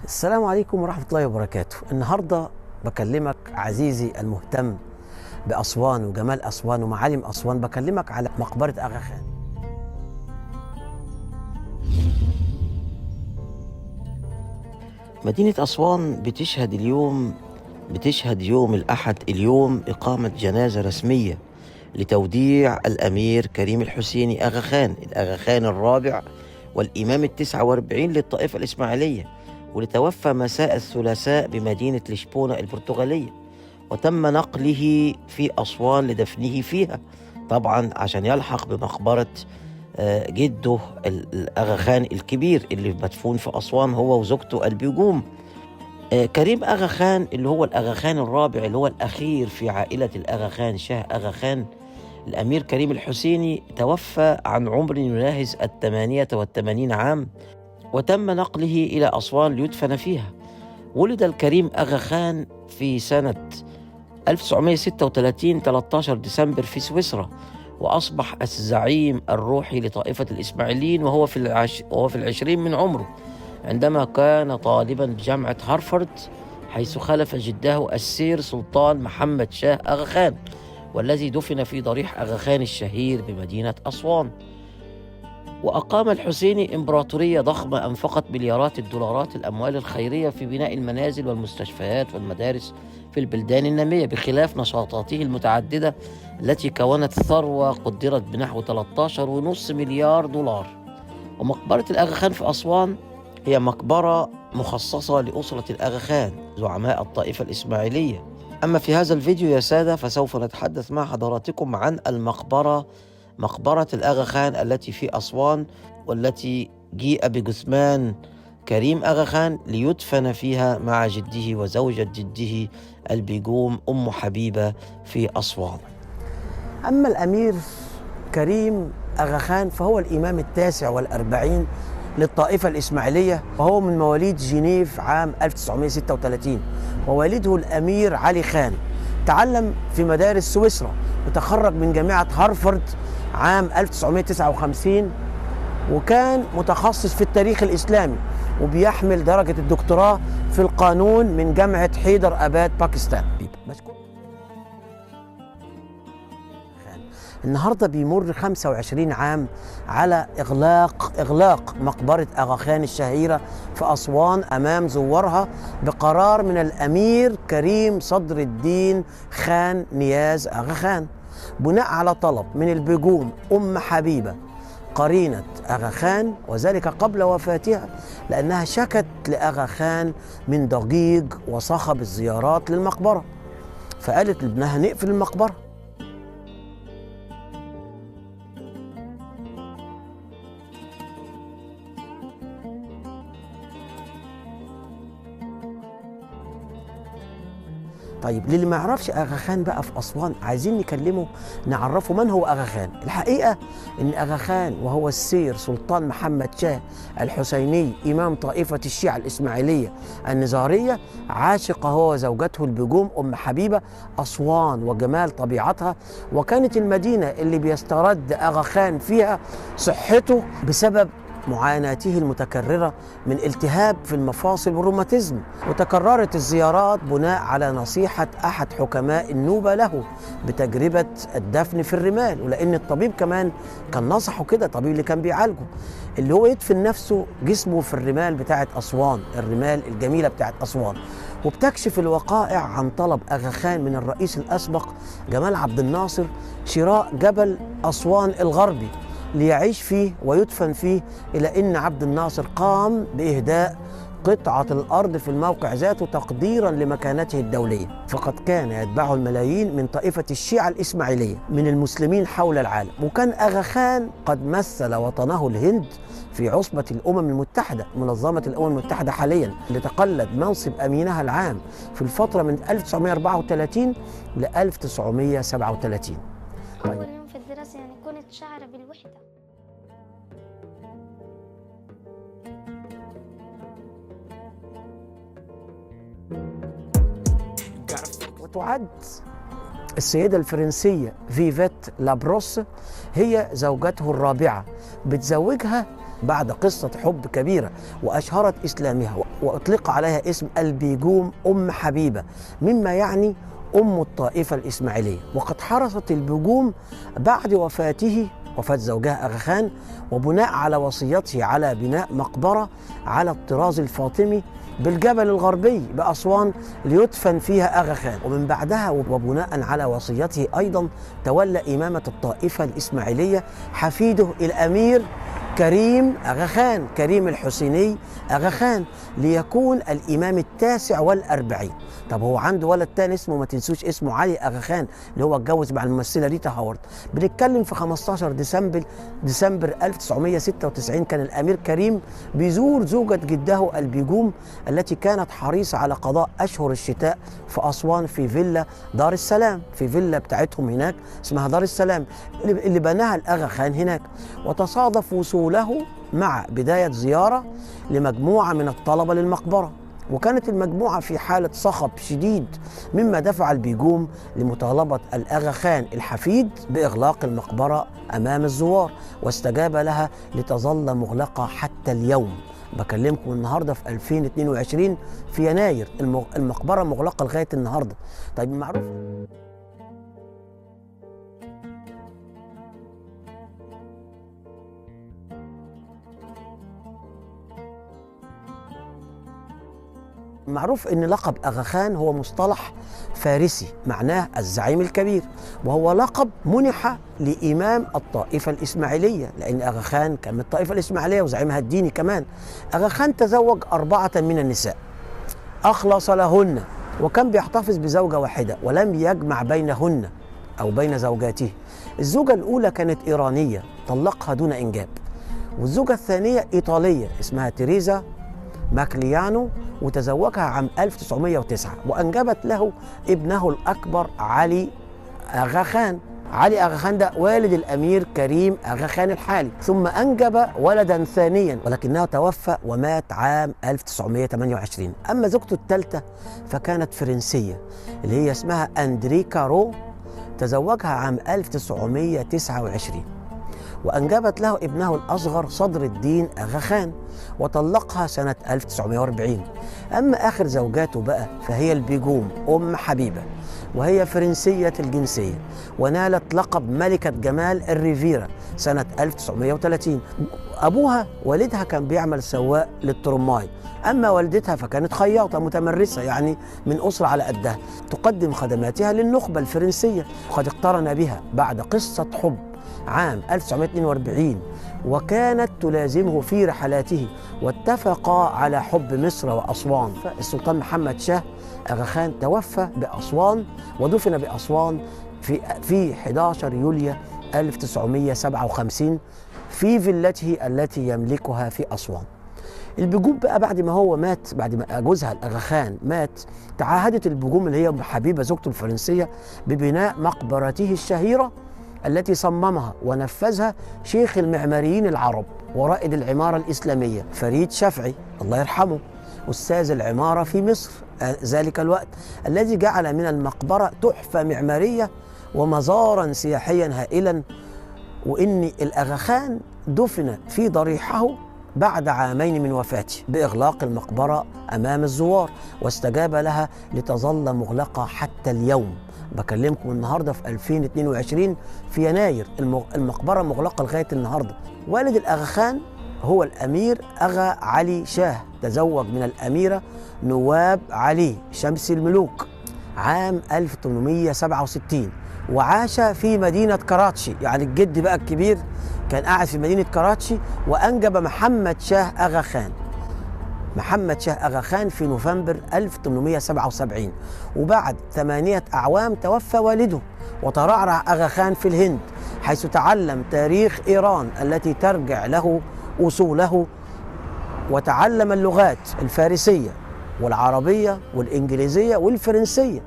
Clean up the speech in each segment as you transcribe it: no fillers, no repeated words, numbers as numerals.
السلام عليكم ورحمة الله وبركاته. النهاردة بكلمك عزيزي المهتم بأسوان وجمال أسوان ومعالم أسوان، بكلمك على مقبرة أغا خان. مدينة أسوان بتشهد يوم الأحد اليوم إقامة جنازة رسمية لتوديع الأمير كريم الحسيني أغا خان، الأغا خان الرابع والإمام ال49 للطائفة الإسماعيلية، واللي مساء الثلاثاء بمدينة لشبونة البرتغالية، وتم نقله في أسوان لدفنه فيها، طبعا عشان يلحق بمقبرة جده الأغا خان الكبير اللي مدفون في أسوان هو وزوجته البيجوم. كريم أغا خان اللي هو الأغا خان الرابع اللي هو الأخير في عائلة الأغا خان شاه أغا خان، الأمير كريم الحسيني توفى عن عمر يناهز 88 عام، وتم نقله إلى أسوان ليدفن فيها. ولد الكريم أغا خان في سنة 1936 13 ديسمبر في سويسرا، وأصبح الزعيم الروحي لطائفة الإسماعيليين وهو في 20 من عمره، عندما كان طالبا بجامعة هارفارد، حيث خلف جده السير سلطان محمد شاه أغا خان، والذي دفن في ضريح أغا خان الشهير بمدينة أسوان. وأقام الحسيني إمبراطورية ضخمة أنفقت مليارات الدولارات الأموال الخيرية في بناء المنازل والمستشفيات والمدارس في البلدان النامية، بخلاف نشاطاته المتعددة التي كونت ثروة قدرت بنحو 13.5 مليار دولار. ومقبرة الأغا خان في أسوان هي مقبرة مخصصة لأسرة الأغا خان زعماء الطائفة الإسماعيلية. أما في هذا الفيديو يا سادة فسوف نتحدث مع حضراتكم عن مقبرة الأغا خان التي في أسوان، والتي جيء بجثمان كريم أغا خان ليدفن فيها مع جده وزوجة جده البيجوم أم حبيبة في أسوان. أما الأمير كريم أغا خان فهو الإمام ال49 للطائفة الإسماعيلية، وهو من مواليد جنيف عام 1936، ووالده الأمير علي خان تعلم في مدارس سويسرا، وتخرج من جامعة هارفارد عام 1959، وكان متخصص في التاريخ الإسلامي، وبيحمل درجة الدكتوراه في القانون من جامعة حيدر أباد باكستان. النهارده بيمر 25 عام على إغلاق مقبرة أغا خان الشهيرة في أسوان أمام زوارها بقرار من الأمير كريم صدر الدين خان نياز أغا خان، بناء على طلب من البيجوم أم حبيبة قرينة أغا خان، وذلك قبل وفاتها، لأنها شكت لأغا خان من ضجيج وصخب الزيارات للمقبرة، فقالت لابنها نقفل المقبرة. طيب للي ما يعرفش أغا خان بقى في أسوان، عايزين نكلمه نعرفه من هو أغا خان. الحقيقة إن أغا خان وهو السير سلطان محمد شاه الحسيني إمام طائفة الشيعة الإسماعيلية النزارية، عاشق هو وزوجته البيجوم أم حبيبة أسوان وجمال طبيعتها، وكانت المدينة اللي بيسترد أغا خان فيها صحته بسبب معاناته المتكررة من التهاب في المفاصل والروماتيزم، وتكررت الزيارات بناء على نصيحة أحد حكماء النوبة له بتجربة الدفن في الرمال، ولأن الطبيب كمان كان نصحه كده، الطبيب اللي كان بيعالجه، اللي هو يدفن نفسه جسمه في الرمال بتاعت أسوان، الرمال الجميلة بتاعت أسوان. وبتكشف الوقائع عن طلب أغا خان من الرئيس الأسبق جمال عبد الناصر شراء جبل أسوان الغربي ليعيش فيه ويدفن فيه، إلى أن عبد الناصر قام بإهداء قطعة الأرض في الموقع ذاته تقديرا لمكانته الدولية، فقد كان يتبعه الملايين من طائفة الشيعة الإسماعيلية من المسلمين حول العالم. وكان أغا خان قد مثل وطنه الهند في عصبة الأمم المتحدة، منظمة الأمم المتحدة حاليا، اللي تقلد منصب أمينها العام في الفترة من 1934 ل 1937. أول يوم في الدراسة يعني كنت شاعرة بالوحدة. وتعد السيدة الفرنسية فيفيت لابروس هي زوجته الرابعة، بتزوجها بعد قصة حب كبيرة وأشهرت إسلامها، وأطلق عليها اسم البيجوم أم حبيبة، مما يعني أم الطائفة الإسماعيلية. وقد حرصت البيجوم بعد وفاة زوجها أغا خان، وبناء على وصيته على بناء مقبرة على الطراز الفاطمي بالجبل الغربي بأسوان ليدفن فيها أغا خان. ومن بعدها وبناء على وصيته أيضا تولى إمامة الطائفة الإسماعيلية حفيده الأمير كريم أغا خان، كريم الحسيني أغا خان، ليكون الإمام التاسع والأربعين. طب هو عنده ولد تاني اسمه، ما تنسوش اسمه، علي أغا خان، اللي هو اتجوز مع الممثلة ريتا هاورد. بنتكلم في 15 ديسمبر 1996 كان الأمير كريم بيزور زوجة جده البيجوم التي كانت حريصة على قضاء أشهر الشتاء في أسوان في فيلا دار السلام، في فيلا بتاعتهم هناك اسمها دار السلام اللي بناها الأغا خان هناك. وتصادف وصوله مع بداية زيارة لمجموعة من الطلبة للمقبرة، وكانت المجموعة في حالة صخب شديد، مما دفع البيجوم لمطالبة الأغا خان الحفيد بإغلاق المقبرة أمام الزوار، واستجاب لها لتظل مغلقة حتى اليوم. بكلمكم النهاردة في 2022 في يناير، المقبرة مغلقة لغاية النهاردة. طيب معروف ان لقب أغا خان هو مصطلح فارسي معناه الزعيم الكبير، وهو لقب منح لإمام الطائفة الإسماعيلية، لأن أغا خان كان من الطائفة الإسماعيلية وزعيمها الديني كمان. أغا خان تزوج 4 من النساء، أخلص لهن، وكان بيحتفظ بزوجة واحدة ولم يجمع بينهن أو بين زوجاته. الزوجة الأولى كانت إيرانية طلقها دون إنجاب، والزوجة الثانية إيطالية اسمها تيريزا ماكليانو، وتزوجها عام 1909 وأنجبت له ابنه الأكبر علي أغا خان. علي أغا خان ده والد الأمير كريم أغا خان الحالي، ثم أنجب ولدا ثانيا ولكنه توفى ومات عام 1928. أما زوجته الثالثة فكانت فرنسية اللي هي اسمها أندريكا رو، تزوجها عام 1929 وأنجبت له ابنه الأصغر صدر الدين أغا خان، وطلقها سنة 1940. أما آخر زوجاته بقى فهي البيجوم أم حبيبة، وهي فرنسية الجنسية، ونالت لقب ملكة جمال الريفيرا سنة 1930. أبوها والدها كان بيعمل سواق للترماي، أما والدتها فكانت خياطة متمرسة، يعني من أسرة على قدها، تقدم خدماتها للنخبة الفرنسية. وقد اقترن بها بعد قصة حب عام 1942، وكانت تلازمه في رحلاته، واتفقا على حب مصر وأسوان. السلطان محمد شاه أغا خان توفى بأسوان ودفن بأسوان في 11 يوليو 1957 في فيلته التي يملكها في أسوان. البيجوم بقى بعد ما هو مات، بعد ما جوزها الأغا خان مات، تعهدت البيجوم اللي هي حبيبة زوجته الفرنسية ببناء مقبرته الشهيرة التي صممها ونفذها شيخ المعماريين العرب ورائد العمارة الإسلامية فريد شافعي الله يرحمه، أستاذ العمارة في مصر ذلك الوقت، الذي جعل من المقبرة تحفة معمارية ومزارا سياحيا هائلا. وإن الأغا خان دفن في ضريحه بعد عامين من وفاته بإغلاق المقبرة أمام الزوار، واستجاب لها لتظل مغلقة حتى اليوم. بكلمكم النهاردة في 2022 في يناير، المقبرة مغلقة لغاية النهاردة. والد الأغا خان هو الأمير أغا علي شاه، تزوج من الأميرة نواب علي شمس الملوك عام 1867، وعاش في مدينة كراتشي، يعني الجد بقى الكبير كان قاعد في مدينة كراتشي، وأنجب محمد شاه أغا خان. محمد شاه أغا خان في نوفمبر 1877، وبعد 8 أعوام توفى والده، وترعرع أغا خان في الهند، حيث تعلم تاريخ إيران التي ترجع له أصوله، وتعلم اللغات الفارسية والعربية والإنجليزية والفرنسية.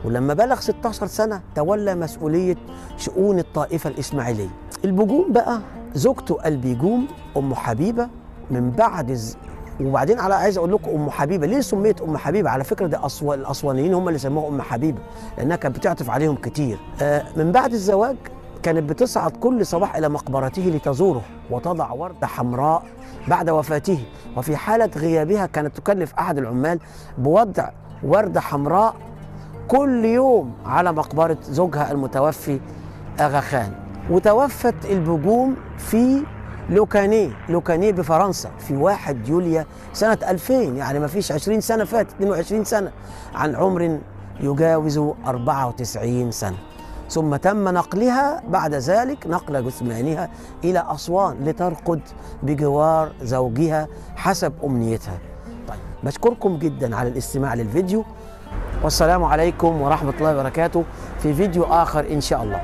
ولما بلغ 16 سنة تولى مسؤولية شؤون الطائفة الإسماعيلية. البيجوم بقى زوجته البيجوم أم حبيبة من بعد وبعدين عايز اقول لكم ام حبيبه ليه سميت ام حبيبه. على فكره ده الاسوانيين هم اللي سموها ام حبيبه، لانها كانت بتعطف عليهم كتير. من بعد الزواج كانت بتصعد كل صباح إلى مقبرته لتزوره وتضع وردة حمراء بعد وفاته، وفي حالة غيابها كانت تكلف أحد العمال بوضع وردة حمراء كل يوم على مقبرة زوجها المتوفي أغا خان. وتوفت البجوم في لوكانيه بفرنسا في 1 يوليو سنة 2000، يعني ما فيش 20 سنة فاتت، 22 سنة، عن عمر يجاوز 94 سنة. ثم تم نقلها بعد ذلك، نقل جثمانها إلى أسوان لترقد بجوار زوجها حسب أمنيتها. طيب، بشكركم جدا على الاستماع للفيديو، والسلام عليكم ورحمة الله وبركاته، في فيديو آخر إن شاء الله.